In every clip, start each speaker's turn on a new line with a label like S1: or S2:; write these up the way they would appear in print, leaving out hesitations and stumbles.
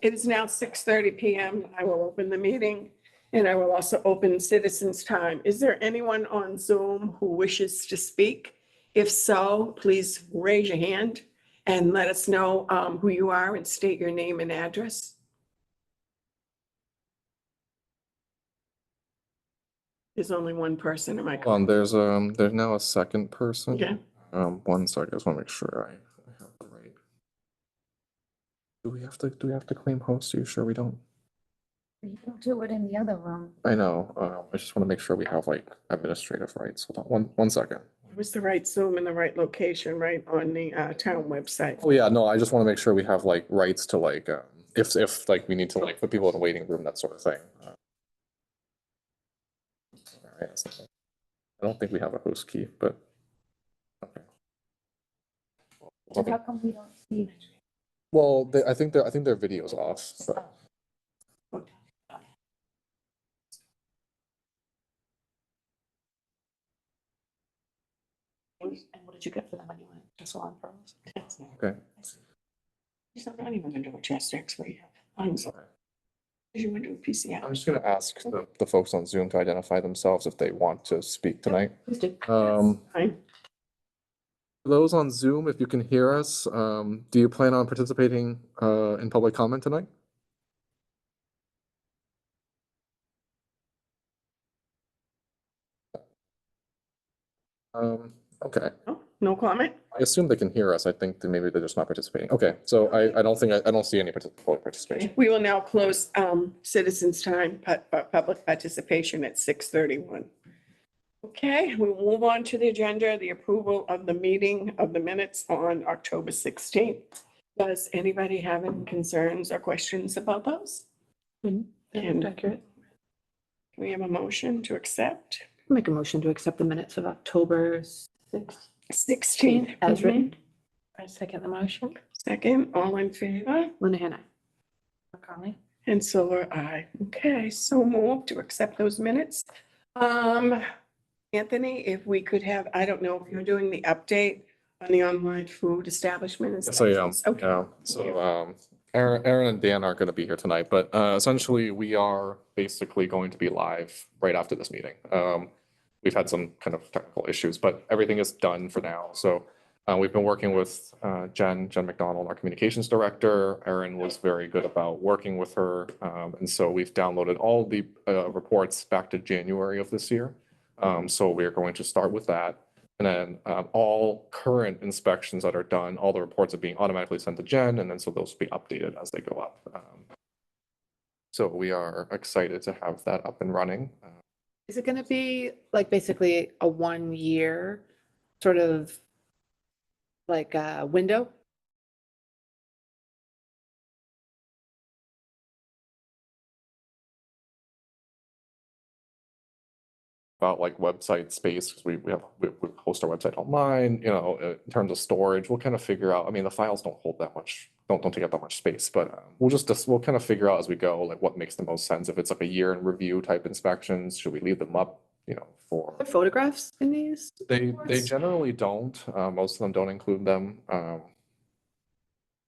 S1: It is now 6:30 PM. I will open the meeting and I will also open citizens' time. Is there anyone on Zoom who wishes to speak? If so, please raise your hand and let us know who you are and state your name and address. There's only one person. Am I correct?
S2: There's now a second person.
S1: Yeah.
S2: 1 second. I just want to make sure I have the right. Do we have to claim host? Are you sure we don't?
S3: You don't do it in the other room.
S2: I know. I just want to make sure we have like administrative rights. Hold on one second.
S1: It was the right Zoom in the right location, right on the town website.
S2: Oh yeah, no, I just want to make sure we have like rights to like if like we need to like put people in a waiting room, that sort of thing. All right, I don't think we have a host key, but okay.
S3: So how come we don't see?
S2: Well, I think their video's off. But.
S4: And what did you get for them anyway? Just salon pearls?
S2: Okay.
S1: I'm not even gonna do a chest X-ray yet. I'm sorry. You want to do a PCR?
S2: I'm just gonna ask the folks on Zoom to identify themselves if they want to speak tonight.
S4: Please do.
S1: Fine.
S2: For those on Zoom, if you can hear us, do you plan on participating in public comment tonight? Okay.
S1: No comment?
S2: I assume they can hear us. I think that maybe they're just not participating. Okay, so I don't see any participation.
S1: We will now close citizens' time, public participation at 6:31. Okay, we'll move on to the agenda, the approval of the meeting of the minutes on October 16th. Does anybody have any concerns or questions about those? And
S4: Accurate.
S1: can we have a motion to accept?
S4: Make a motion to accept the minutes of October 6th
S1: 16th.
S4: as written. I second the motion.
S1: Second, all in favor?
S4: Linehan, aye. McConley.
S1: And so are I. Okay, so moved to accept those minutes. Anthony, if we could have, I don't know if you're doing the update on the online food establishment.
S2: Yes, I am.
S1: inspections. Okay.
S2: Yeah. So Aaron and Dan aren't going to be here tonight, but essentially we are basically going to be live right after this meeting. We've had some kind of technical issues, but everything is done for now. So we've been working with Jen McDonald, our communications director. Aaron was very good about working with her. And so we've downloaded all the reports back to January of this year. So we're going to start with that. And then all current inspections that are done, all the reports are being automatically sent to Jen, and then so those will be updated as they go up. So we are excited to have that up and running.
S4: Is it going to be like basically a 1 year sort of like a window?
S2: About like website space, because we host our website online, you know, in terms of storage, we'll kind of figure out, I mean, the files don't hold that much, don't take up that much space, but we'll kind of figure out as we go, like what makes the most sense. If it's like a year in review type inspections, should we leave them up, you know, for
S4: Are there photographs in these?
S2: they
S4: reports?
S2: generally don't, most of them don't include them.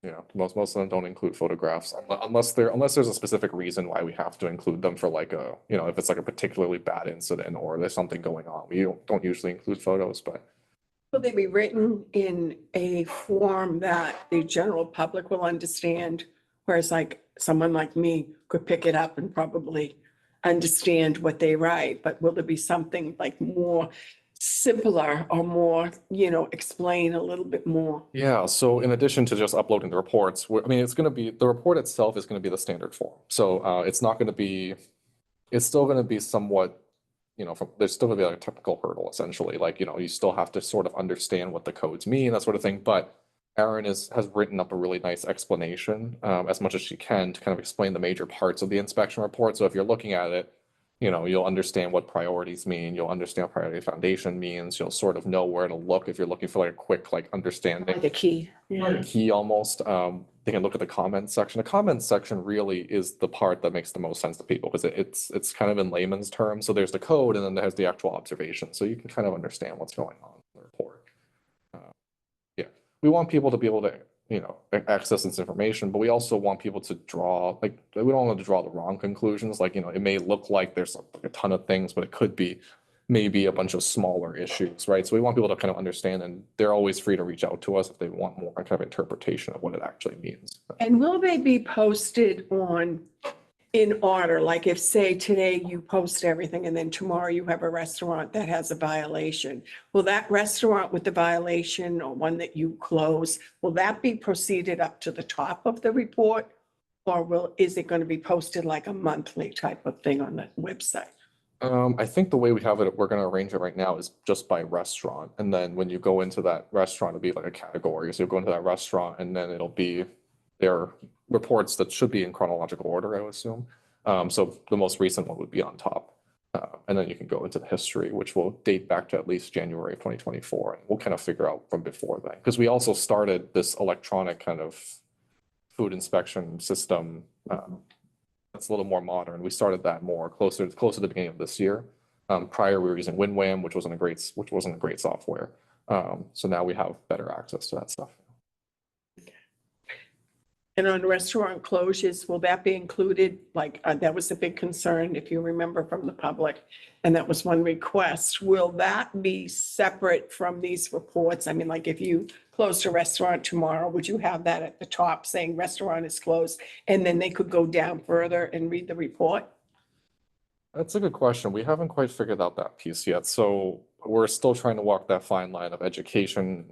S2: You know, most of them don't include photographs unless there's a specific reason why we have to include them for like a, you know, if it's like a particularly bad incident or there's something going on. We don't usually include photos, but
S1: Will they be written in a form that the general public will understand? Whereas like someone like me could pick it up and probably understand what they write, but will there be something like more simpler or more, you know, explain a little bit more?
S2: yeah, so in addition to just uploading the reports, I mean, it's going to be, the report itself is going to be the standard form. So it's not going to be, it's still going to be somewhat, you know, there's still going to be like a technical hurdle essentially. Like, you know, you still have to sort of understand what the codes mean, that sort of thing. But Erin has written up a really nice explanation as much as she can to kind of explain the major parts of the inspection report. So if you're looking at it, you know, you'll understand what priorities mean. You'll understand what priority foundation means. You'll sort of know where to look if you're looking for like a quick like understanding.
S4: Like a key.
S1: Yeah.
S2: Key almost. They can look at the comments section. The comments section really is the part that makes the most sense to people because it's kind of in layman's terms. So there's the code and then there's the actual observation. So you can kind of understand what's going on in the report. Yeah, we want people to be able to, access this information, but we also want people to draw, like, we don't want to draw the wrong conclusions. Like, it may look like there's like a ton of things, but it could be maybe a bunch of smaller issues, right? So we want people to kind of understand, and they're always free to reach out to us if they want more kind of interpretation of what it actually means.
S1: And will they be posted in order? Like if, say, today you post everything and then tomorrow you have a restaurant that has a violation. Will that restaurant with the violation or one that you close, will that be proceeded up to the top of the report? Or is it going to be posted like a monthly type of thing on the website?
S2: I think the way we have it, we're gonna arrange it right now is just by restaurant. And then when you go into that restaurant, it'll be like a category. So you'll go into that restaurant and then it'll be their reports that should be in chronological order, I would assume. So the most recent one would be on top. And then you can go into the history, which will date back to at least January of 2024. And we'll kind of figure out from before that. Because we also started this electronic kind of food inspection system. That's a little more modern. We started that more closer to the beginning of this year. Prior, we were using WinWham, which wasn't a great software. So now we have better access to that stuff.
S1: And on restaurant closures, will that be included? Like, that was a big concern, if you remember, from the public. And that was one request. Will that be separate from these reports? I mean, like if you closed a restaurant tomorrow, would you have that at the top saying restaurant is closed? And then they could go down further and read the report?
S2: That's a good question. We haven't quite figured out that piece yet. So we're still trying to walk that fine line of education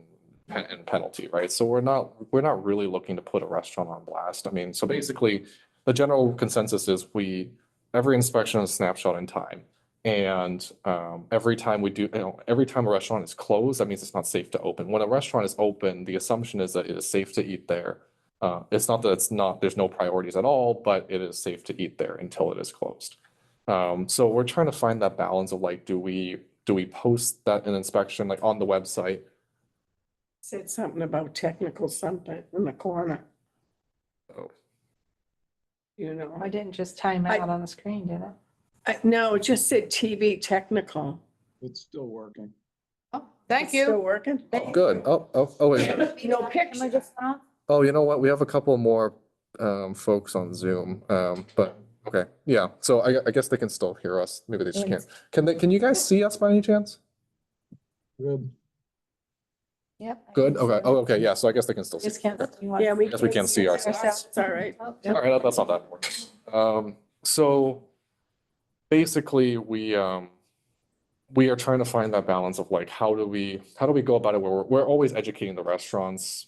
S2: and penalty, right? So we're not really looking to put a restaurant on blast. I mean, so basically the general consensus is every inspection is a snapshot in time. And every time every time a restaurant is closed, that means it's not safe to open. When a restaurant is open, the assumption is that it is safe to eat there. It's not that there's no priorities at all, but it is safe to eat there until it is closed. So we're trying to find that balance of like, do we post that an inspection like on the website?
S1: Said something about technical something in the corner.
S2: Oh.
S1: You know,
S3: I didn't just time out on the screen, did it?
S1: no, it just said TV technical.
S5: It's still working.
S4: Oh, thank
S1: It's still
S4: you.
S1: working?
S2: Oh, good. Wait.
S1: No
S3: Am I
S1: picture.
S3: just off?
S2: Oh, you know what? We have a couple more folks on Zoom. But okay, yeah. So I guess they can still hear us. Maybe they just can't. Can you guys see us by any chance?
S5: Good.
S3: Yep. I
S2: Good.
S3: can see
S2: Okay.
S3: it.
S2: Oh, okay. Yeah. So I guess they can still see.
S3: Just can't.
S2: Okay.
S3: see what-
S1: Yeah,
S2: I guess we can't see ourselves.
S1: It's all right.
S3: Oh,
S2: All right, that's not that important. So basically we are trying to find that balance of like, how do we go about it where we're always educating the restaurants,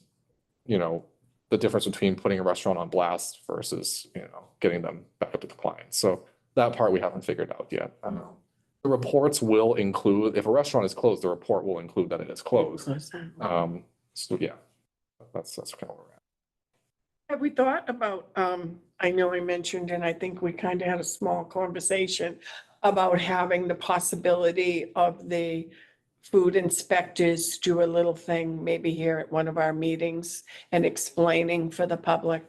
S2: the difference between putting a restaurant on blast versus, getting them back up to compliance. So that part we haven't figured out yet. The reports will include, if a restaurant is closed, the report will include that it is closed. So yeah, that's kind of where we're at.
S1: Have we thought about, I know I mentioned, and I think we kind of had a small conversation about having the possibility of the food inspectors do a little thing, maybe here at one of our meetings and explaining for the public.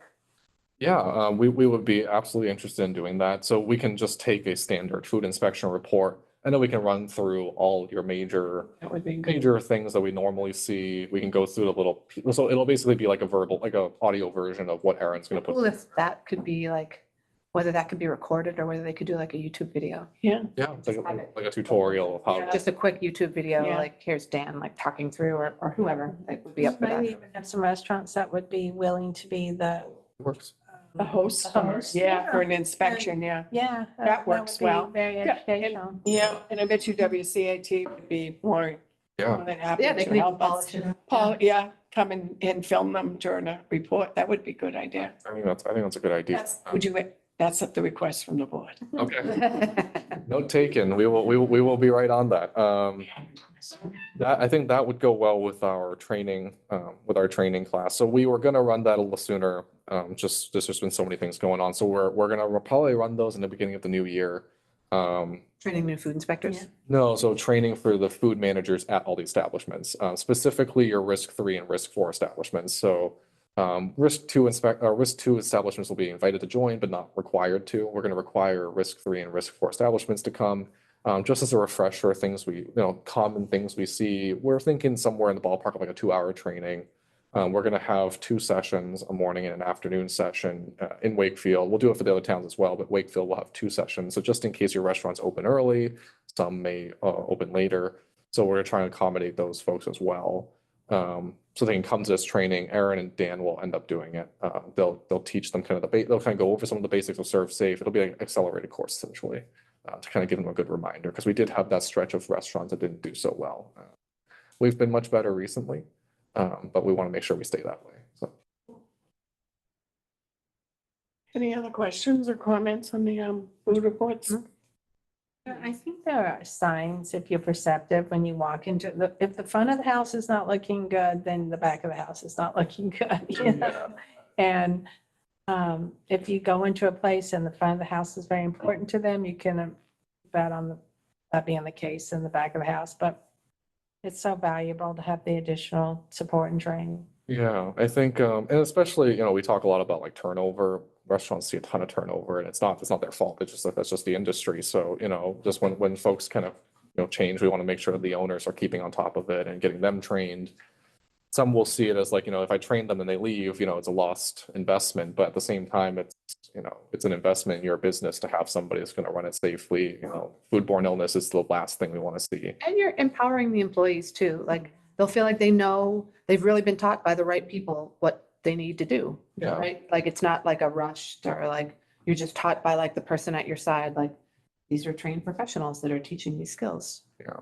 S2: Yeah, we would be absolutely interested in doing that. So we can just take a standard food inspection report and then we can run through all your major
S1: That would be good.
S2: things that we normally see. We can go through the little, so it'll basically be like a audio version of what Erin's gonna
S4: Cool
S2: put.
S4: if that could be like, whether that could be recorded or whether they could do like a YouTube video.
S1: Yeah,
S2: Yeah, it's like a tutorial of how.
S4: Just a quick YouTube video,
S1: Yeah.
S4: like here's Dan, like talking through or whoever that would be up for
S3: Might
S4: that.
S3: even have some restaurants that would be willing to be the.
S2: Works.
S1: the host,
S3: The host,
S1: yeah, for
S3: yeah.
S1: an inspection, yeah.
S3: Yeah.
S1: That
S3: would
S1: works
S3: be
S1: well.
S3: Very
S1: Yeah, and-
S3: educational.
S1: Yeah, and I bet you WCAT would be more
S2: Yeah,
S1: than happy
S4: Yeah, they
S1: to
S4: could even
S1: help us.
S4: polish it.
S1: Paul, yeah, come and film them during a report. That would be a good idea.
S2: I think that's a good idea.
S1: That's at the request from the board.
S2: Okay, note taken. We will be right on that. I think that would go well with our training class. So we were gonna run that a little sooner. There's just been so many things going on. So we're gonna probably run those in the beginning of the new year.
S4: Training new food inspectors.
S3: Yeah.
S2: No, so training for the food managers at all the establishments, specifically your risk 3 and risk 4 establishments. So risk 2 establishments will be invited to join, but not required to. We're going to require risk 3 and risk 4 establishments to come. Just as a refresher, common things we see. We're thinking somewhere in the ballpark of like a 2-hour training. We're gonna have 2 sessions, a morning and an afternoon session in Wakefield. We'll do it for the other towns as well, but Wakefield will have 2 sessions. So just in case your restaurants open early, some may open later. So we're gonna try and accommodate those folks as well. So they can come to this training. Aaron and Dan will end up doing it. They'll teach them kind of they'll kind of go over some of the basics of Serve Safe. It'll be an accelerated course essentially to kind of give them a good reminder because we did have that stretch of restaurants that didn't do so well. We've been much better recently, but we want to make sure we stay that way. So.
S1: Any other questions or comments on the food reports?
S3: I think there are signs, if you're perceptive, when you walk into if the front of the house is not looking good, then the back of the house is not looking good, you know? And if you go into a place and the front of the house is very important to them, you can bet on that being the case in the back of the house. But it's so valuable to have the additional support and training.
S2: Yeah, I think, and especially, we talk a lot about like turnover. Restaurants see a ton of turnover and it's not their fault. It's just that's just the industry. So, just when folks kind of, change, we want to make sure the owners are keeping on top of it and getting them trained. Some will see it as like, if I train them and they leave, it's a lost investment. But at the same time, it's an investment in your business to have somebody that's going to run it safely. Foodborne illness is the last thing we want to see.
S4: And you're empowering the employees too. Like they'll feel like they know they've really been taught by the right people what they need to do.
S2: Yeah.
S4: Right? Like it's not like a rushed or like you're just taught by like the person at your side. Like these are trained professionals that are teaching these skills.
S2: Yeah.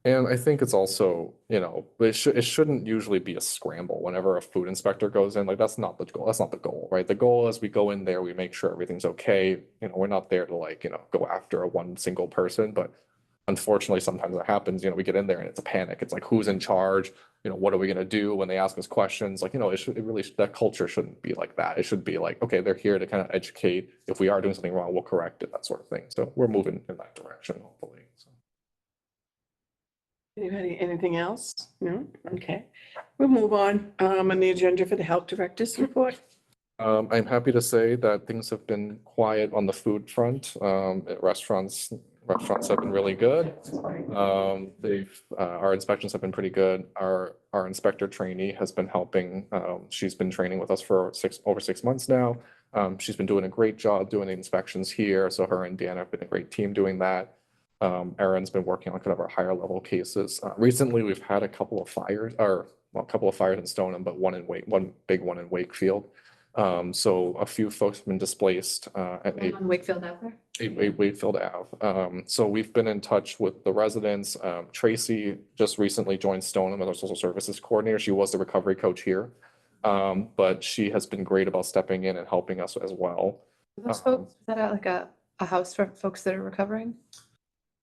S2: And I think it's also, it shouldn't usually be a scramble whenever a food inspector goes in. Like that's not the goal. That's not the goal, right? The goal is we go in there, we make sure everything's okay. We're not there to like, go after one single person, but unfortunately sometimes it happens, we get in there and it's a panic. It's like, who's in charge? What are we gonna do when they ask us questions? Like, that culture shouldn't be like that. It should be like, okay, they're here to kind of educate. If we are doing something wrong, we'll correct it, that sort of thing. So we're moving in that direction, hopefully. So.
S1: Anybody, anything else? No? Okay. We'll move on the agenda for the health director's report.
S2: I'm happy to say that things have been quiet on the food front. At restaurants have been really good. Our inspections have been pretty good. Our inspector trainee has been helping. She's been training with us for over 6 months now. She's been doing a great job doing the inspections here. So her and Dan have been a great team doing that. Aaron's been working on kind of our higher level cases. Recently, we've had a couple of fires in Stoneham, but one big one in Wakefield. So a few folks have been displaced at
S4: On Wakefield out there?
S2: Wakefield Ave. So we've been in touch with the residents. Tracy just recently joined Stoneham as our social services coordinator. She was the recovery coach here. But she has been great about stepping in and helping us as well.
S4: Those folks, is that like a house for folks that are recovering?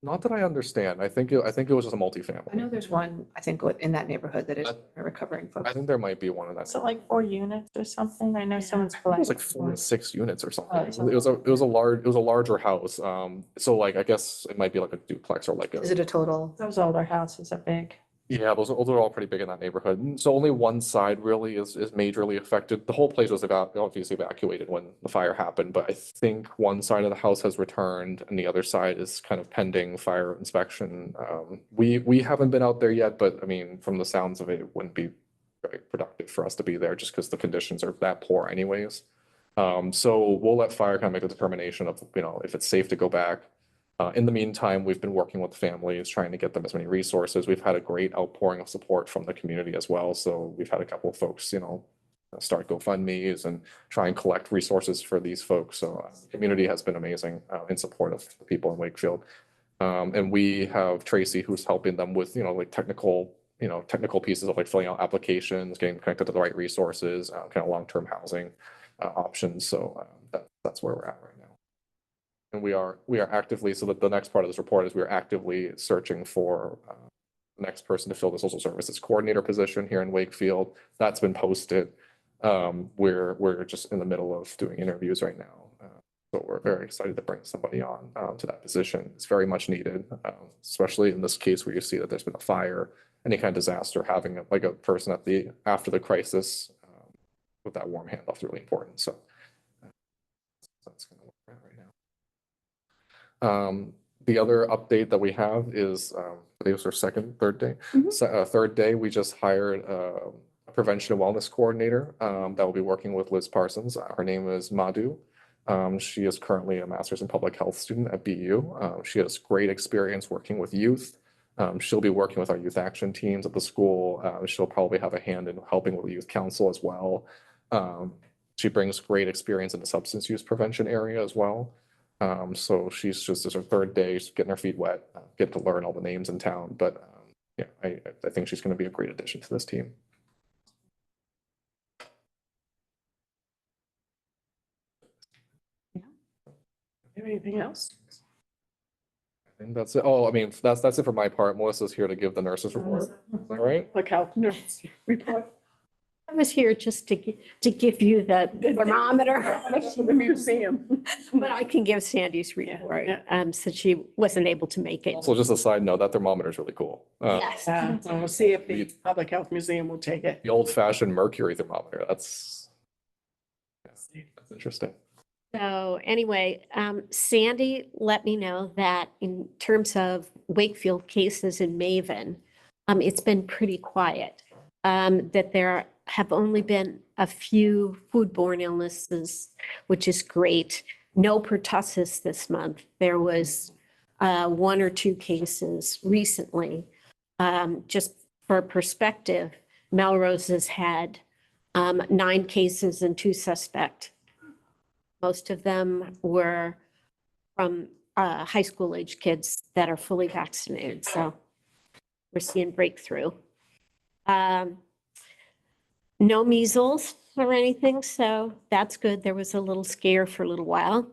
S2: Not that I understand. I think it was just a
S4: I
S2: multifamily.
S4: know there's one, I think, in that neighborhood that is recovering folks.
S2: I think there might be one in that.
S3: So like 4 units or something? I know someone's.
S2: It was like 4 to 6 units or something.
S3: Oh, it's
S2: It was a larger house. So like I guess it might be like a duplex or like
S4: Is it a total?
S3: Those older houses are big.
S2: yeah, those are all pretty big in that neighborhood. So only one side really is majorly affected. The whole place was obviously evacuated when the fire happened, but I think one side of the house has returned and the other side is kind of pending fire inspection. We haven't been out there yet, but I mean, from the sounds of it, it wouldn't be very productive for us to be there just because the conditions are that poor anyways. So we'll let fire kind of make the determination of, if it's safe to go back. In the meantime, we've been working with families, trying to get them as many resources. We've had a great outpouring of support from the community as well. So we've had a couple of folks, start GoFundMe's and try and collect resources for these folks. So the community has been amazing in support of the people in Wakefield. And we have Tracy who's helping them with, like technical pieces of like filling out applications, getting connected to the right resources, kind of long-term housing options. So that's where we're at right now. And we are actively, so that the next part of this report is we are actively searching for the next person to fill the social services coordinator position here in Wakefield. That's been posted. We're just in the middle of doing interviews right now. So we're very excited to bring somebody on to that position. It's very much needed, especially in this case where you see that there's been a fire, any kind of disaster, having like a person after the crisis with that warm handoff is really important. So that's kind of what we're at right now. The other update that we have is, I think it was our third day.
S1: Mhm.
S2: So, third day, we just hired a prevention and wellness coordinator that will be working with Liz Parsons. Her name is Madhu. She is currently a master's in public health student at BU. She has great experience working with youth. She'll be working with our youth action teams at the school. She'll probably have a hand in helping with the youth council as well. She brings great experience in the substance use prevention area as well. So she's just, this is her third day, she's getting her feet wet, get to learn all the names in town. But yeah, I think she's going to be a great addition to this team.
S1: Anything else?
S2: I think that's it. Oh, I mean, that's it for my part. Melissa's here to give the nurses report. Is that right?
S1: Like health nurse report.
S6: I was here just to give you the thermometer,
S1: To the museum.
S6: but I can give Sandy's report, since she wasn't able to make it.
S2: Also, just a side note, that thermometer is really cool.
S6: Yes.
S1: So we'll see if the Public Health Museum will take it.
S2: The old fashioned mercury thermometer. That's interesting.
S6: So anyway, Sandy let me know that in terms of Wakefield cases in Maven, it's been pretty quiet. That there have only been a few foodborne illnesses, which is great. No pertussis this month. There was 1 or 2 cases recently. Just for perspective, Melrose has had 9 cases and 2 suspect. Most of them were from high school age kids that are fully vaccinated. So we're seeing breakthrough. No measles or anything, so that's good. There was a little scare for a little while.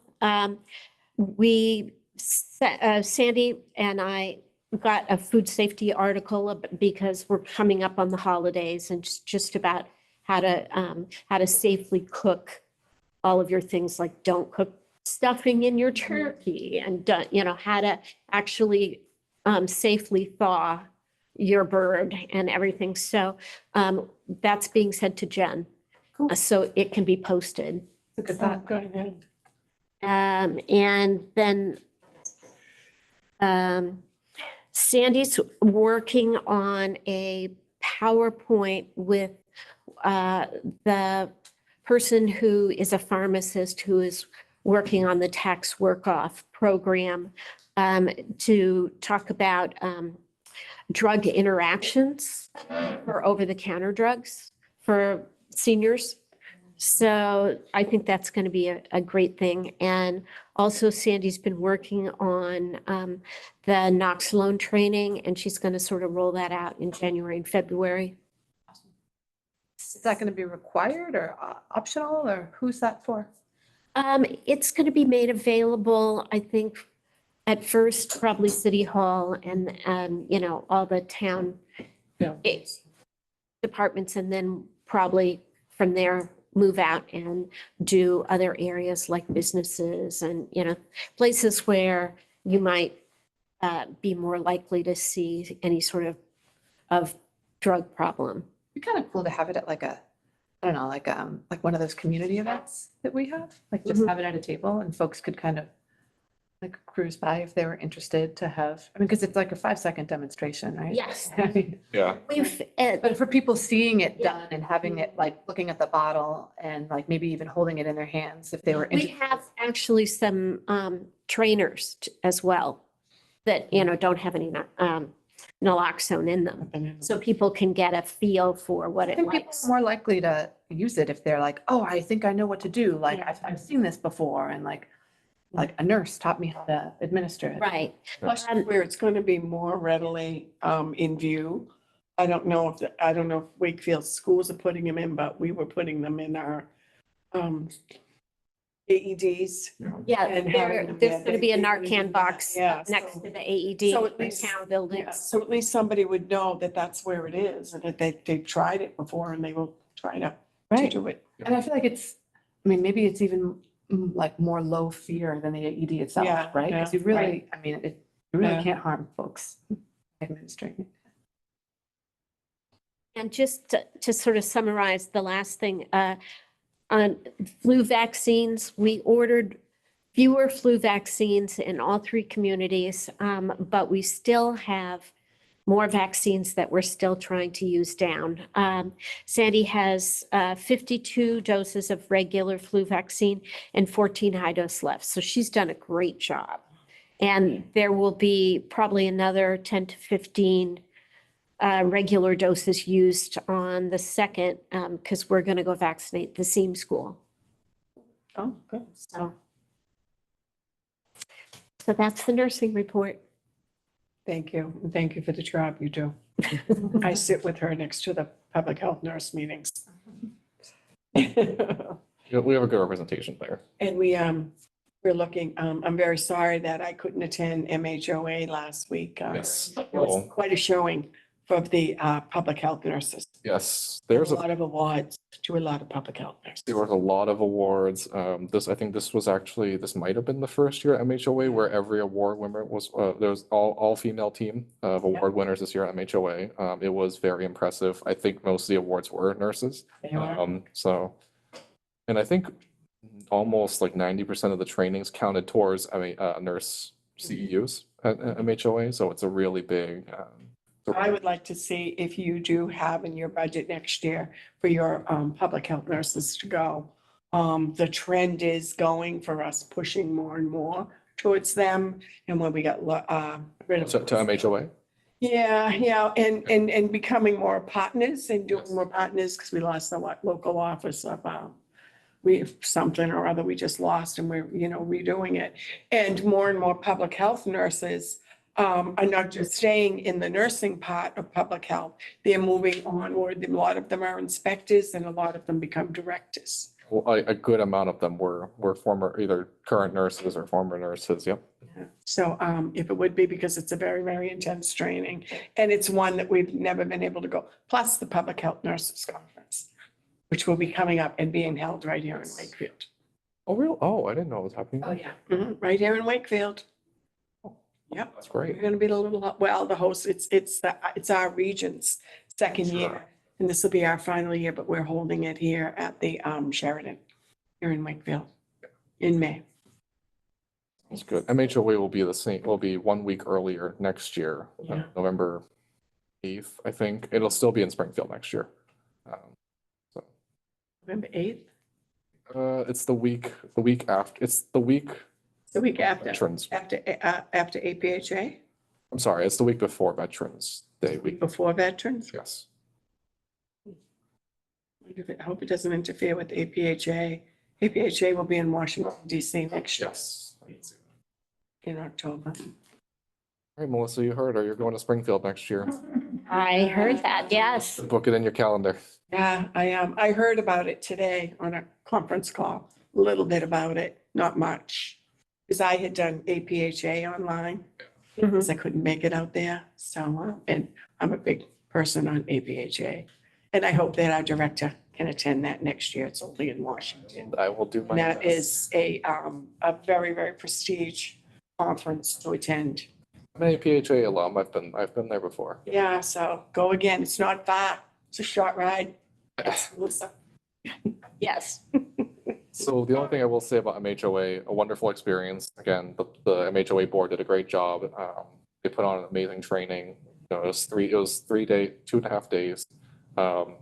S6: Sandy and I got a food safety article because we're coming up on the holidays and just about how to safely cook all of your things, like don't cook stuffing in your turkey, and how to actually safely thaw your bird and everything. So that's being sent to Jen. So it can be posted.
S4: Look at that.
S1: Go ahead.
S6: And then Sandy's working on a PowerPoint with the person who is a pharmacist who is working on the tax work-off program to talk about drug interactions for over-the-counter drugs for seniors. So I think that's going to be a great thing. And also Sandy's been working on the Noxalone training, and she's going to sort of roll that out in January and February.
S4: Is that going to be required or optional, or who's that for?
S6: It's going to be made available, I think, at first, probably City Hall and, all the town departments, and then probably from there move out and do other areas like businesses and, places where you might be more likely to see any sort of drug problem.
S4: It'd be kind of cool to have it at like a, I don't know, like one of those community events that we have, like just
S6: Mhm.
S4: have it at a table and folks could kind of like cruise by if they were interested to have, I mean, because it's like a 5-second demonstration, right?
S6: Yes.
S4: I mean,
S2: Yeah.
S6: We've,
S4: but for people seeing it
S6: Yeah.
S4: done and having it, like looking at the bottle and like maybe even holding it in their hands if they were
S6: we
S4: interested.
S6: have actually some trainers as well that, don't have any naloxone in them. So people can get a feel for what
S4: I
S6: it
S4: think people
S6: likes.
S4: are more likely to use it if they're like, oh, I think I know what to do. Like I've seen this before, and like a nurse taught me how to administer it.
S6: Right.
S1: Plus, where it's going to be more readily in view. I don't know if Wakefield schools are putting them in, but we were putting them in our AEDs.
S6: Yeah,
S1: And
S6: there-
S1: having them
S6: there's
S1: there,
S6: going to be a
S1: they
S6: Narcan
S1: do that,
S6: box
S1: yeah,
S6: next
S1: so-
S6: to the AED
S1: so at
S6: in
S1: least-
S6: town
S1: Yeah,
S6: buildings.
S1: so at least somebody would know that that's where it is and that they've tried it before and they will try to
S4: Right.
S1: do it.
S4: And I feel like I mean, maybe it's even like more low fear than the AED itself,
S1: Yeah,
S4: right? Because you
S1: yeah,
S4: really,
S1: right.
S4: I mean, you really
S1: Yeah.
S4: can't harm folks administering it.
S6: And just to sort of summarize the last thing, on flu vaccines, we ordered fewer flu vaccines in all 3 communities, but we still have more vaccines that we're still trying to use down. Sandy has 52 doses of regular flu vaccine and 14 high dose left. So she's done a great job. And there will be probably another 10 to 15 regular doses used on the second, because we're going to go vaccinate the SEAM school.
S3: Oh, good.
S6: So that's the nursing report.
S1: Thank you. And thank you for the job you do. I sit with her next to the public health nurse meetings.
S2: Yeah, we have a good representation there.
S1: And we're looking, I'm very sorry that I couldn't attend MHOA last week.
S2: Yes.
S1: It was quite a showing for the public health nurses.
S2: Yes,
S1: A
S2: there's a
S1: lot of awards to a lot of public health nurses.
S2: There was a lot of awards. I think this might have been the first year at MHOA where every award winner was, there was all female team of award winners this year at MHOA. It was very impressive. I think most of the awards were nurses.
S1: They were.
S2: And I think almost like 90% of the trainings counted towards, nurse CEUs at MHOA. So it's a really big,
S1: I would like to see if you do have in your budget next year for your public health nurses to go. The trend is going for us pushing more and more towards them. And when we got rid of.
S2: to MHOA.
S1: Yeah, and becoming more partners and doing more partners, because we lost the local office of something or other we just lost, and we're, redoing it. And more public health nurses are not just staying in the nursing part of public health. They're moving onward. A lot of them are inspectors and a lot of them become directors.
S2: Well, a good amount of them were former, either current nurses or former nurses. Yep.
S1: So if it would be, because it's a very, very intense training, and it's one that we've never been able to go, plus the Public Health Nurses Conference, which will be coming up and being held right here in Wakefield.
S2: Oh, real? Oh, I didn't know it was happening.
S1: Yeah. Right here in Wakefield. Yep.
S2: That's
S1: We're
S2: great.
S1: gonna be a little, the host, it's our region's second year.
S2: Sure.
S1: And this will be our final year, but we're holding it here at the Sheridan, here in Wakefield, in May.
S2: That's good. MHOA will be the same, will be 1 week earlier next year,
S1: Yeah.
S2: November 8th, I think. It'll still be in Springfield next year.
S1: November 8th,
S2: It's the week after, it's the week
S1: the week after,
S2: Veterans.
S1: after APHA,
S2: I'm sorry, it's the week before Veterans Day
S1: week
S2: week.
S1: before Veterans.
S2: Yes.
S1: I hope it doesn't interfere with APHA. APHA will be in Washington DC next year
S2: Yes.
S1: in October.
S2: All right, Melissa, you heard her. You're going to Springfield next year.
S6: I heard that, yes.
S2: Book it in your calendar.
S1: Yeah, I am. I heard about it today on a conference call, a little bit about it, not much. Because I had done APHA online, because I couldn't make it out there. So, and I'm a big person on APHA. And I hope that our director can attend that next year. It's only in Washington.
S2: I will do my
S1: And that
S2: best.
S1: is a very, very prestige conference to attend.
S2: I'm an APHA alum. I've been there before.
S1: Yeah, so go again. It's not far. It's a short ride. Yes, Melissa.
S6: Yes.
S2: So the only thing I will say about MHOA, a wonderful experience. Again, the MHOA board did a great job. They put on an amazing training. It was 3 day, 2.5 days.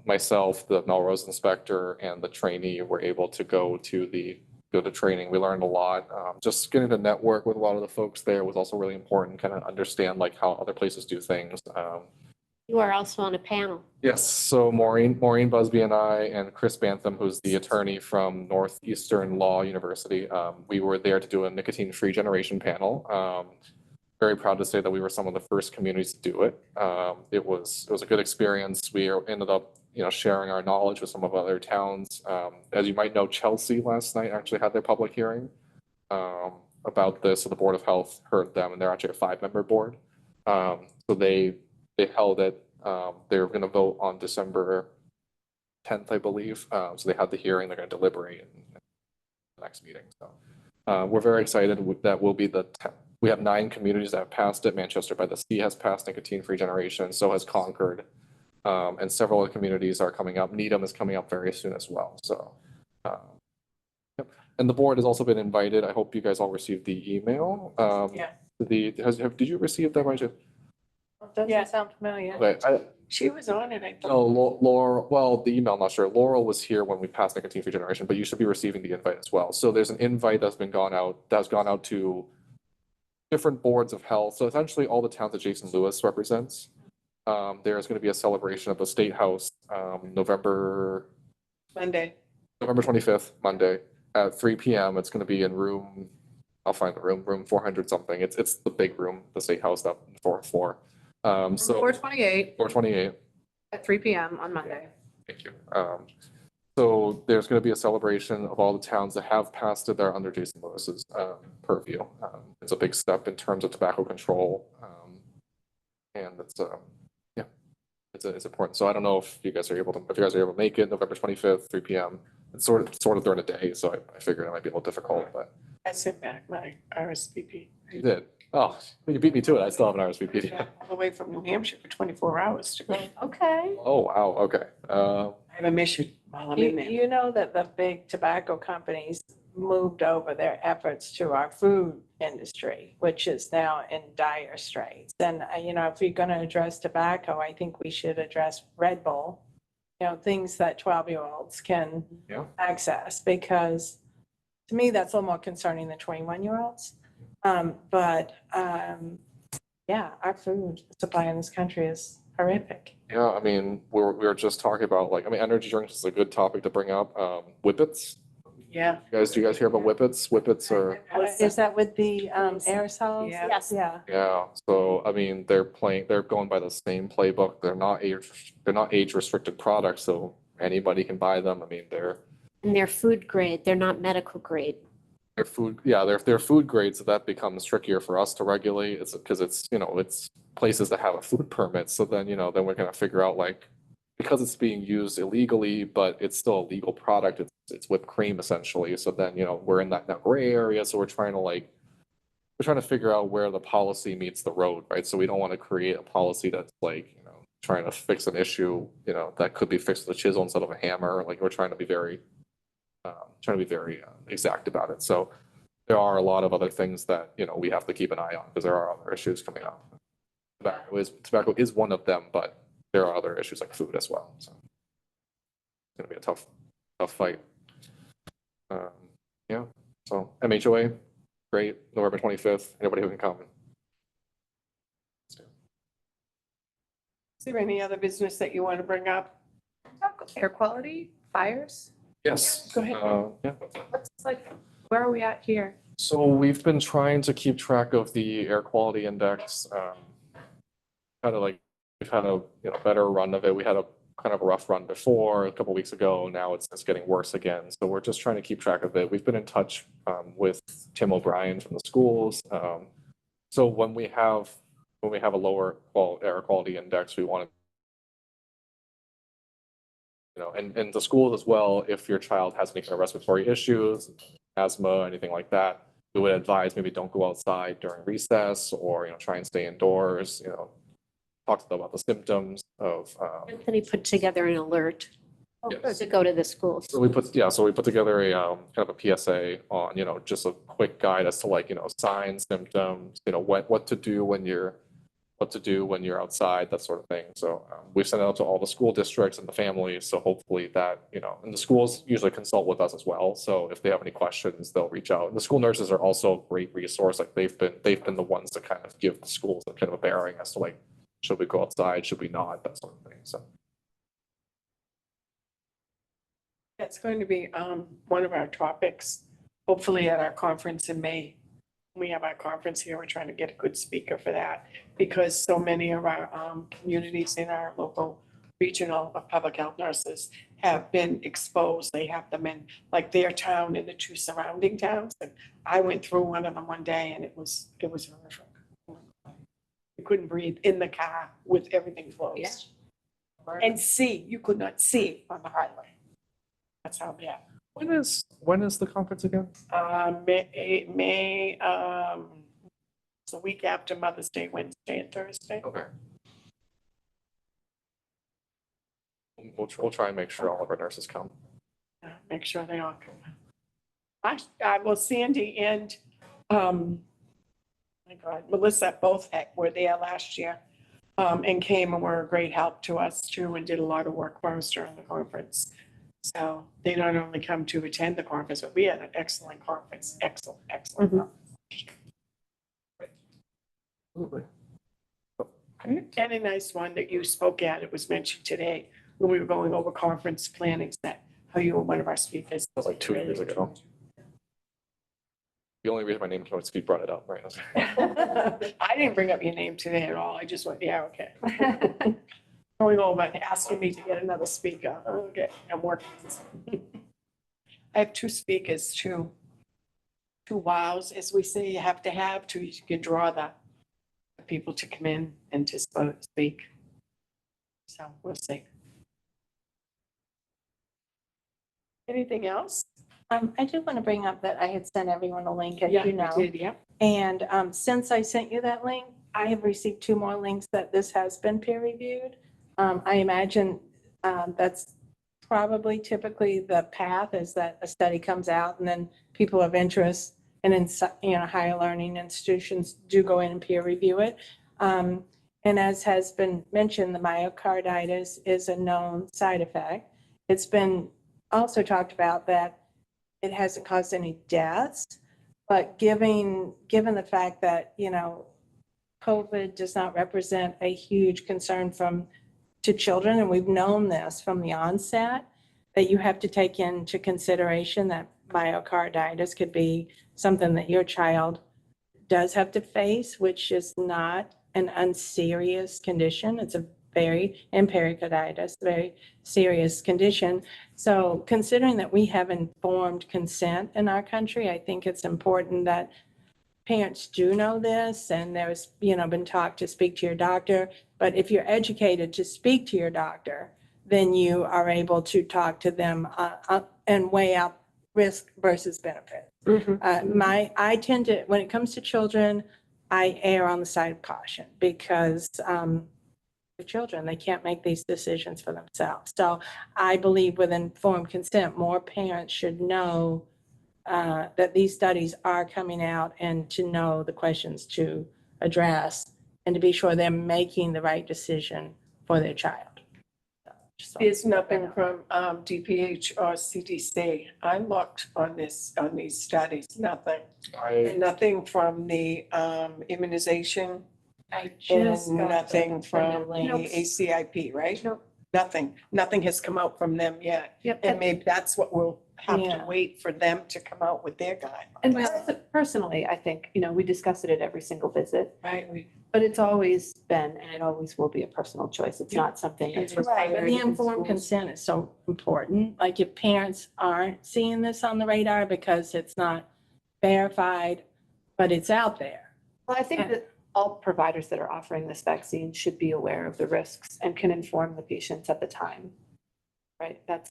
S2: Myself, the Melrose inspector, and the trainee were able to go to training. We learned a lot. Just getting to network with a lot of the folks there was also really important. Kind of understand like how other places do things.
S6: You are also on a panel.
S2: Yes, so Maureen Busby and I and Chris Bantham, who's the attorney from Northeastern Law University, we were there to do a nicotine-free generation panel. Very proud to say that we were some of the first communities to do it. It was a good experience. We ended up, sharing our knowledge with some of other towns. As you might know, Chelsea last night actually had their public hearing about this. So the Board of Health heard them, and they're actually a 5-member board. So they held it. They were going to vote on December 10th, I believe. So they had the hearing. They're going to deliberate in the next meeting. So we're very excited that will be we have 9 communities that have passed it. Manchester by the Sea has passed nicotine-free generation. So has Concord. And several other communities are coming up. Needham is coming up very soon as well. So, yep. And the board has also been invited. I hope you guys all received the email.
S1: Yeah.
S2: Did you receive that, Marcia?
S3: Doesn't
S1: Yeah.
S3: sound familiar.
S2: Okay,
S1: She was on it, I
S2: no,
S1: thought.
S2: Laurel, well, the email, I'm not sure. Laurel was here when we passed nicotine free generation, but you should be receiving the invite as well. So there's an invite that's gone out to different boards of health. So essentially all the towns that Jason Lewis represents. There's going to be a celebration at the State House, November
S1: Monday.
S2: 25th, Monday at 3 PM. It's going to be in room, I'll find the room 400 something. It's the big room, the State House, that 4th floor. So
S4: 428
S2: 428.
S4: at 3 PM on Monday.
S2: Thank you. So there's going to be a celebration of all the towns that have passed it that are under Jason Lewis's purview. It's a big step in terms of tobacco control. And it's, yeah, it's important. So I don't know if you guys are able to make it November 25th, 3 PM. It's sort of during the day, so I figured it might be a little difficult, but
S1: I sent back my RSVP.
S2: you did. Oh, you beat me to it. I still have an RSVP.
S1: Yeah, all the way from New Hampshire for 24 hours to go.
S3: Okay.
S2: Oh, wow. Okay.
S1: I have a mission while I'm in there.
S3: You know that the big tobacco companies moved over their efforts to our food industry, which is now in dire straits. And, if you're going to address tobacco, I think we should address Red Bull, things that 12-year-olds can
S2: Yeah.
S3: access, because to me, that's a little more concerning than 21-year-olds. Yeah, our food supply in this country is horrific.
S2: Yeah, I mean, we were just talking about energy drinks is a good topic to bring up. Whippets.
S1: Yeah.
S2: Do you guys hear about whippets? Whippets are,
S3: Is that with the aerosols?
S1: Yeah.
S6: Yes.
S3: Yeah.
S2: yeah, so I mean, they're going by the same playbook. They're not age restricted products, so anybody can buy them. I mean,
S6: And they're food grade, they're not medical grade.
S2: they're food, yeah, they're food grade, so that becomes trickier for us to regulate. It's because it's places that have a food permit. So then, then we're gonna figure out because it's being used illegally, but it's still a legal product. It's whipped cream essentially. So then, we're in that gray area. So we're trying to figure out where the policy meets the road, right? So we don't want to create a policy that's trying to fix an issue, that could be fixed with a chisel instead of a hammer. We're trying to be very exact about it. So there are a lot of other things that, we have to keep an eye on because there are other issues coming up. Tobacco is one of them, but there are other issues like food as well. So it's going to be a tough fight. Yeah. So MHOA, great. November 25th. Anybody who can come.
S1: Is there any other business that you want to bring up?
S4: Air quality, fires.
S2: Yes.
S1: Go ahead.
S2: Yeah.
S4: What's where are we at here?
S2: So we've been trying to keep track of the air quality index. We've had a better run of it. We had a kind of a rough run before a couple weeks ago. Now it's getting worse again. So we're just trying to keep track of it. We've been in touch with Tim O'Brien from the schools. So when we have a lower air quality index, we want to and the schools as well, if your child has any kind of respiratory issues, asthma, anything like that, we would advise maybe don't go outside during recess or try and stay indoors, talk to them about the symptoms of
S6: Anthony put together an alert
S2: Yes.
S6: to go to the schools.
S2: so we put together a kind of a PSA on just a quick guide as to signs, symptoms, what to do when you're outside, that sort of thing. So we've sent it out to all the school districts and the families. So hopefully that, and the schools usually consult with us as well. So if they have any questions, they'll reach out. And the school nurses are also a great resource. They've been the ones to kind of give the schools a kind of a bearing as to should we go outside, should we not, that sort of thing. So
S1: That's going to be one of our topics, hopefully at our conference in May. We have our conference here. We're trying to get a good speaker for that because so many of our communities in our local regional public health nurses have been exposed. They have them in their town and the two surrounding towns. And I went through one of them one day and it was horrific. You couldn't breathe in the car with everything closed.
S6: Yeah.
S1: And you could not see on the highway. That's how bad.
S2: when is the conference again?
S1: May, it's the week after Mother's Day, Wednesday and Thursday.
S2: Okay. We'll try and make sure all of our nurses come.
S1: Make sure they all come. Well, Sandy and, my God, Melissa both were there last year. and came and were a great help to us too, and did a lot of work for us during the conference. So they not only come to attend the conference, but we had an excellent conference, excellent.
S6: Mhm.
S1: And a nice one that you spoke at, it was mentioned today, when we were going over conference planning, that how you were one of our speakers.
S2: That was like 2 years ago. The only reason my name came up is Steve brought it up, right?
S1: I didn't bring up your name today at all, I just went, yeah, okay. Going over and asking me to get another speaker, okay, I'm working. I have two speakers, two wows, as we say, you have to have to, you can draw the people to come in and to speak. So we'll see. Anything else?
S3: I do want to bring up that I had sent everyone a link, as
S1: Yeah,
S3: you
S1: you
S3: know.
S1: did, yeah.
S3: And since I sent you that link, I have received 2 more links that this has been peer reviewed. I imagine that's probably typically the path, is that a study comes out and then people of interest and in, higher learning institutions do go in and peer review it. And as has been mentioned, the myocarditis is a known side effect. It's been also talked about that it hasn't caused any deaths, but given the fact that, COVID does not represent a huge concern to children, and we've known this from the onset, that you have to take into consideration that myocarditis could be something that your child does have to face, which is not an unserious condition. It's and pericarditis, very serious condition. So considering that we have informed consent in our country, I think it's important that parents do know this, and there's, been talk to speak to your doctor. But if you're educated to speak to your doctor, then you are able to talk to them and weigh out risk versus benefit. I tend to, when it comes to children, I err on the side of caution, because the children, they can't make these decisions for themselves. So I believe with informed consent, more parents should know that these studies are coming out, and to know the questions to address, and to be sure they're making the right decision for their child. So,
S1: There's nothing from DPH or CDC. I looked on these studies, nothing. And nothing from the immunization,
S3: I
S1: and
S3: just got
S1: nothing
S3: the
S1: from
S3: new
S1: the
S3: links.
S1: ACIP, right?
S4: Nope.
S1: Nothing has come out from them yet.
S4: Yep.
S1: And maybe that's what we'll have to
S3: Yeah.
S1: wait for them to come out with their guide.
S4: And personally, I think, we discuss it at every single visit,
S1: Right,
S4: but it's always been, and it always will be a personal choice. It's not something that's
S3: Right, but
S4: required.
S3: the
S4: in
S3: informed
S4: schools.
S3: consent is so important. Like, if parents aren't seeing this on the radar because it's not verified, but it's out there.
S4: Well, I think that all providers that are offering this vaccine should be aware of the risks and can inform the patients at the time. Right? That's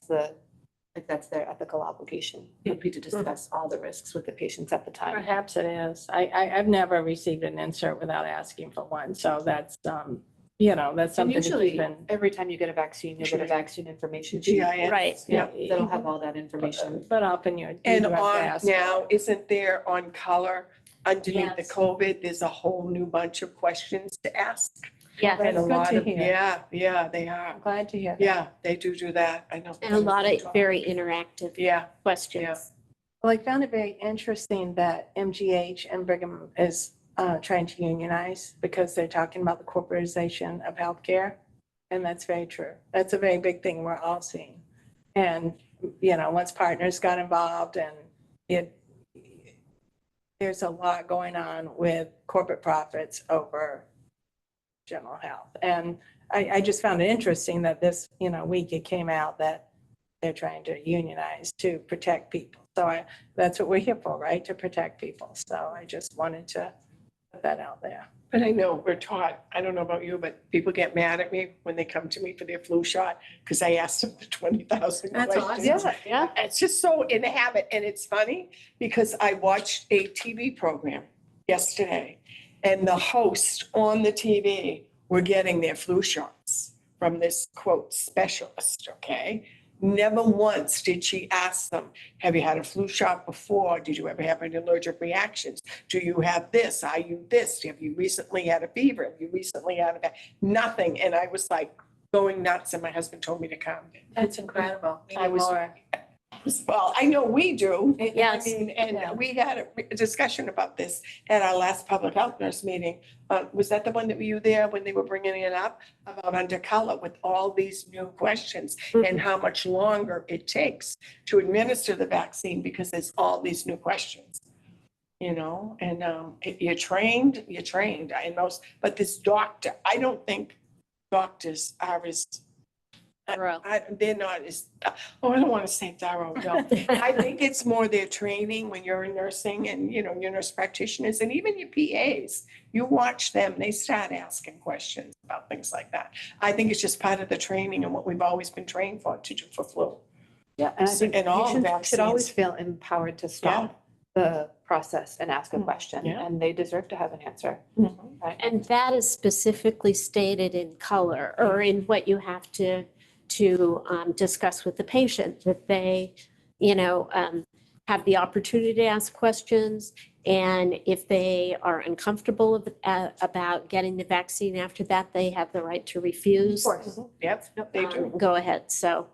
S4: their ethical obligation, would be to discuss all the risks with the patients at the time.
S3: Perhaps it is. I've never received an insert without asking for one. So that's, that's
S4: And
S3: something to
S4: usually,
S3: keep in.
S4: every time you get a vaccine, you'll get a vaccine information sheet.
S1: GIS.
S6: Right.
S1: Yeah.
S4: That'll have all that information.
S3: But often you do
S1: And
S3: have to
S1: on
S3: ask.
S1: now, isn't there on color underneath the
S3: Yes.
S1: COVID, there's a whole new bunch of questions to ask?
S6: Yes,
S1: And a
S3: That's good
S1: lot
S3: to
S1: of,
S3: hear.
S1: yeah, they are.
S3: I'm glad to hear that.
S1: Yeah, they do that, I know.
S6: and a lot of very interactive
S1: Yeah,
S6: questions.
S3: Well, I found it very interesting that MGH and Brigham is trying to unionize, because they're talking about the corporatization of healthcare. And that's very true. That's a very big thing we're all seeing. And, once partners got involved, and there's a lot going on with corporate profits over general health. And I just found it interesting that this, week it came out that they're trying to unionize to protect people. So that's what we're here for, right? To protect people. So I just wanted to put that out there.
S1: but I know we're taught, I don't know about you, but people get mad at me when they come to me for their flu shot, because I asked them the 20,000
S3: That's
S1: questions.
S3: awesome.
S6: Yeah.
S1: It's just so in the habit, and it's funny because I watched a TV program yesterday, and the host on the TV were getting their flu shots from this quote specialist, okay? Never once did she ask them, have you had a flu shot before? Did you ever have any allergic reactions? Do you have this? Are you this? Have you recently had a fever? Have you recently had nothing? And I was like going nuts and my husband told me to calm down.
S3: That's incredible.
S1: I was, well, I know we do.
S6: Yes.
S1: I mean, and we had a discussion about this at our last public health nurse meeting. Was that the one that you were there when they were bringing it up about undercolor with all these new questions and how much longer it takes to administer the vaccine because there's all these new questions, you know, and you're trained, I know, but this doctor, I don't think doctors are as
S6: Thorough.
S1: they're not as, oh, I don't want to say thorough, no. I think it's more their training when you're in nursing and, you know, your nurse practitioners and even your PAs. You watch them, they start asking questions about things like that. I think it's just part of the training and what we've always been trained for, to do for flu.
S4: Yeah, and I think
S1: And all
S4: patients should always
S1: vaccines.
S4: feel empowered to stop the process and ask a question,
S1: Yeah.
S4: and they deserve to have an answer. Right?
S6: And that is specifically stated in color or in what you have to discuss with the patient, that they, you know, have the opportunity to ask questions. And if they are uncomfortable about getting the vaccine after that, they have the right to refuse.
S1: Of course, yep, they do.
S6: Go ahead, so.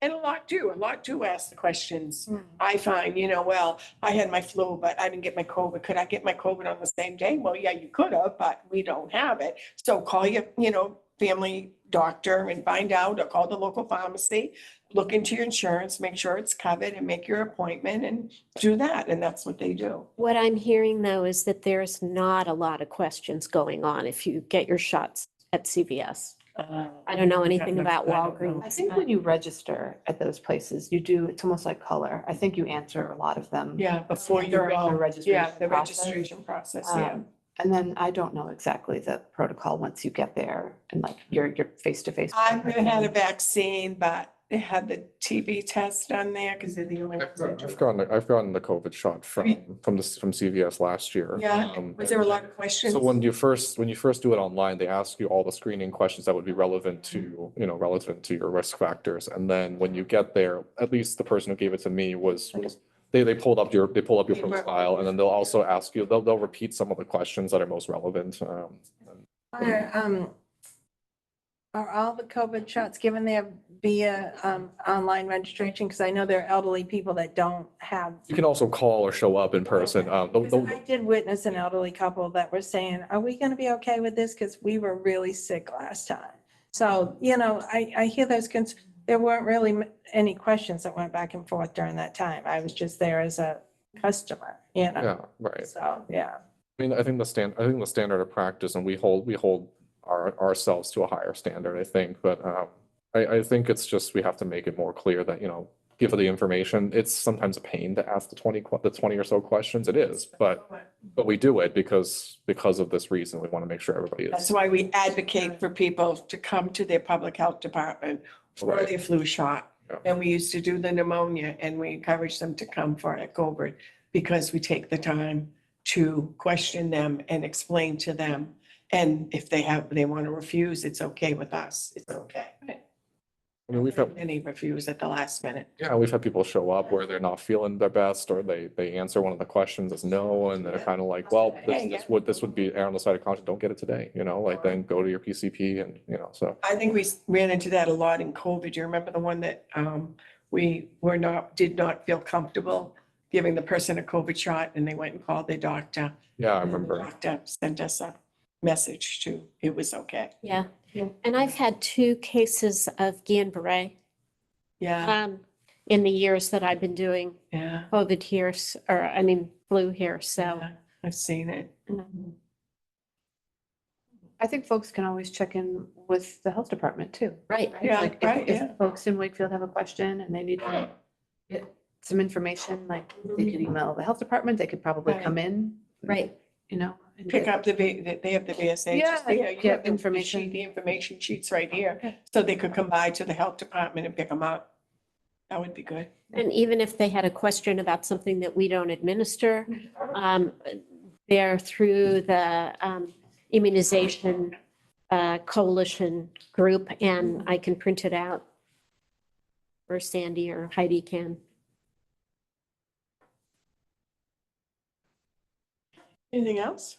S1: And a lot do ask the questions. I find, you know, well, I had my flu, but I didn't get my COVID. Could I get my COVID on the same day? Well, yeah, you could have, but we don't have it. So call your, you know, family doctor and find out, or call the local pharmacy, look into your insurance, make sure it's covered and make your appointment and do that. And that's what they do.
S6: What I'm hearing though is that there's not a lot of questions going on if you get your shots at CVS. I don't know anything about Walgreens.
S4: I think when you register at those places, you do, it's almost like color. I think you answer a lot of them.
S1: Yeah, before you
S4: During the
S1: go.
S4: registration
S1: Yeah, the
S4: process.
S1: registration process, yeah.
S4: And then I don't know exactly the protocol once you get there and like you're face to face.
S1: I've never had a vaccine, but they had the TB test done there because they're the only ones that do.
S2: I've gotten the COVID shot from CVS last year.
S1: Yeah, was there a lot of questions?
S2: So when you first do it online, they ask you all the screening questions that would be relevant to, you know, relevant to your risk factors. And then when you get there, at least the person who gave it to me was they pulled up your profile, and then they'll also ask you, they'll repeat some of the questions that are most relevant.
S3: Are all the COVID shots given there via online registration? Because I know there are elderly people that don't have.
S2: You can also call or show up in person.
S3: Because I did witness an elderly couple that were saying, are we going to be okay with this? Because we were really sick last time. So, you know, I hear those, there weren't really any questions that went back and forth during that time. I was just there as a customer, you know?
S2: Yeah, right.
S3: So, yeah.
S2: I mean, I think the standard of practice, and we hold ourselves to a higher standard, I think, but I think it's just, we have to make it more clear that, you know, give the information. It's sometimes a pain to ask the 20 or so questions. It is, but we do it because of this reason. We want to make sure everybody
S1: That's
S2: is.
S1: why we advocate for people to come to their public health department for
S2: Right.
S1: their flu shot.
S2: Yeah.
S1: And we used to do the pneumonia and we encourage them to come for a COVID because we take the time to question them and explain to them. And if they want to refuse, it's okay with us. It's okay.
S2: I mean, we've had,
S1: Many refuse at the last minute.
S2: yeah, we've had people show up where they're not feeling their best, or they answer one of the questions as no, and they're kind of like, well, this would be err on the side of caution. Don't get it today, you know, like then go to your PCP and, you know, so.
S1: I think we ran into that a lot in COVID. You remember the one that we did not feel comfortable giving the person a COVID shot and they went and called their doctor.
S2: Yeah, I
S1: And the
S2: remember.
S1: Doctor sent us a message too. It was okay.
S6: Yeah.
S4: Yeah.
S6: And I've had 2 cases of Guillain-Barré
S1: Yeah,
S6: in the years that I've been doing
S1: yeah.
S6: COVID here, flu here, so.
S1: Yeah, I've seen it.
S4: I think folks can always check in with the health department too.
S6: Right.
S1: Yeah,
S4: Like
S1: right,
S4: if
S1: yeah.
S4: folks in Wakefield have a question and they need to get some information, like they could email the health department, they could probably
S1: Right.
S4: come in,
S6: Right.
S4: you know. and
S1: Pick
S4: get-
S1: up they have the VSA.
S4: Yeah,
S1: just there. You
S4: get
S1: have the
S4: information.
S1: sheet, The information sheets right here.
S4: Yeah.
S1: So they could come by to the health department and pick them up. That would be good.
S6: And even if they had a question about something that we don't administer, they're through the immunization coalition group, and I can print it out. or Sandy or Heidi can.
S1: Anything else?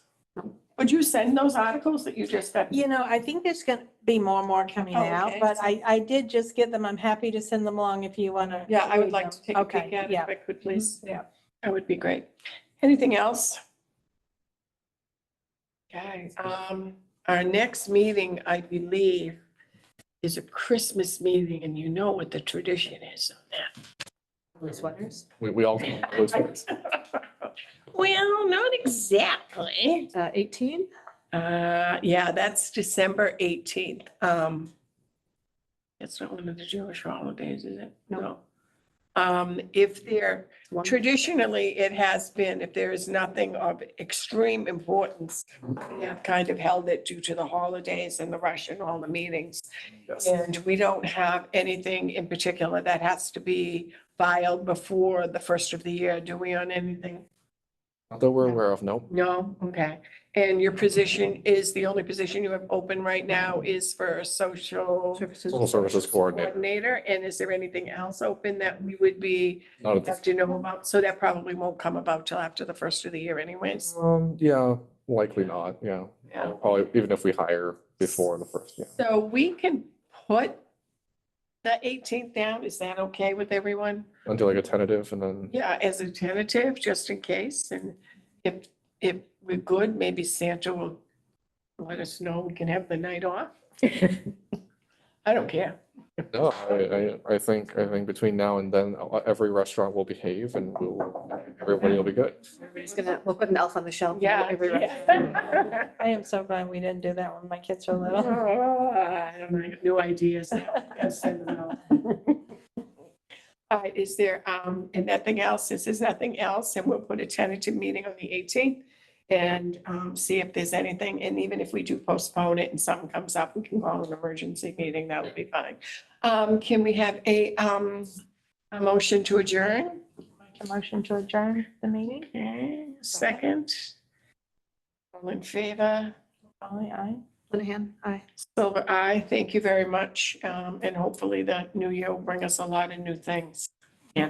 S1: Would you send those articles that you just got?
S3: You know, I think there's gonna be more and more coming
S1: Oh,
S3: out,
S1: okay.
S3: but I did just get them. I'm happy to send them along if you wanna.
S1: Yeah, I would
S3: read
S1: like to
S3: them.
S1: take a
S3: Okay,
S1: peek at it
S3: yeah.
S1: if I could, please.
S3: Yeah.
S1: That would be great. Anything else? Okay, our next meeting, I believe, is a Christmas meeting, and you know what the tradition is on that.
S4: Sweaters.
S2: We all.
S1: Well, not exactly.
S4: 18?
S1: Yeah, that's December 18th. It's not one of the Jewish holidays, is it? No. If there, traditionally, it has been, if there is nothing of extreme importance, they have kind of held it due to the holidays and the rush and all the meetings.
S2: Yes.
S1: And we don't have anything in particular that has to be filed before the first of the year, do we, on anything?
S2: Not that we're aware of, nope.
S1: No, okay. And your position is, the only position you have open right now is for a social
S2: Social services coordinator.
S1: coordinator? And is there anything else open that we would be,
S2: Not at
S1: have to know about? So that probably won't come about till after the first of the year anyways.
S2: this, yeah, likely not, yeah.
S1: Yeah.
S2: Probably even if we hire before the first, yeah.
S1: So we can put the 18th down. Is that okay with everyone?
S2: Until like a tentative and then,
S1: Yeah, as a tentative, just in case. And if we're good, maybe Santa will let us know we can have the night off. I don't care.
S2: no, I think between now and then, every restaurant will behave and everybody will be good.
S4: We'll put an elf on the shelf.
S1: Yeah.
S4: Every
S1: yeah.
S3: I am so glad we didn't do that when my kids were little.
S1: I don't know, no ideas. I'll send them out. All right, is there, and nothing else? If there's nothing else, and we'll put a tentative meeting on the 18th and see if there's anything, and even if we do postpone it and something comes up, we can call an emergency meeting, that'll be fine. Can we have a motion to adjourn?
S3: Make a motion to adjourn the meeting.
S1: Okay, second. All in favor?
S3: Aye.
S4: Linehan, aye.
S1: Silver, aye. Thank you very much. And hopefully the new year will bring us a lot of new things.